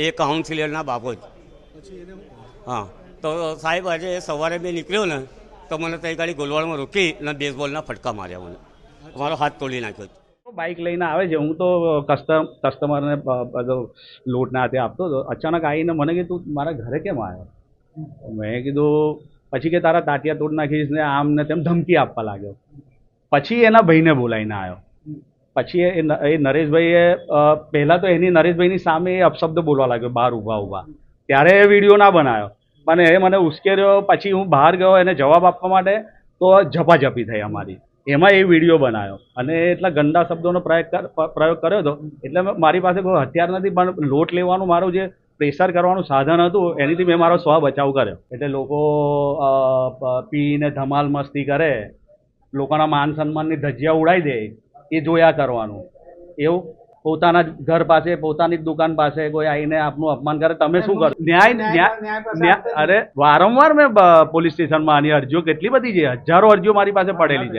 એ કાઉન્સિલરના બાબત. હા, તો સાહેબ આજે સવારે મેં નીકળ્યો ને તો મને તઈ ગાડી ગોલવાડમાં રોકી અને બેઝબોલના ફટકા માર્યા, મને મારો હાથ તોડી નાખ્યો. બાઇક લઈને આવે છે, હું તો કસ્ટમરને બધો લોટ ના હાથે આપતો હતો. અચાનક આવીને મને કીધું મારા ઘરે કેમ આવ્યો? મેં કીધું, પછી કે તારા તાટિયા તોડ નાખીશ ને આમ ને તેમ ધમકી આપવા લાગ્યો. પછી એના ભાઈને બોલાવીને આવ્યો. પછી એ નરેશભાઈએ પહેલાં તો એની નરેશભાઈની સામે એ અપશબ્દ બોલવા લાગ્યો બહાર ઊભા. ત્યારે એ વિડીયો ના બનાવ્યો, અને એ મને ઉશ્કેર્યો. પછી હું બહાર ગયો એને જવાબ આપવા માટે, તો ઝપાઝપી થઈ અમારી. એમાં એ વિડીયો બનાવ્યો અને એટલા ગંદા શબ્દોનો પ્રયોગ કર્યો હતો. એટલે મારી પાસે કોઈ હથિયાર નથી, પણ લોટ લેવાનું મારું જે પ્રેશર કરવાનું સાધન હતું એનીથી મેં મારો સ્વ બચાવ કર્યો. એટલે લોકો પીને ધમાલ મસ્તી કરે, લોકોના માન સન્માનની ધજિયા ઉડાવી દે, એ જોયા કરવાનું. એવું પોતાના ઘર પાસે, પોતાની દુકાન પાસે કોઈ આવીને આપનું અપમાન કરે, તમે શું કરો? ન્યાય અરે વારંવાર મેં પોલીસ સ્ટેશનમાં આની અરજીઓ કેટલી બધી છે, હજારો અરજીઓ મારી પાસે પડેલી છે.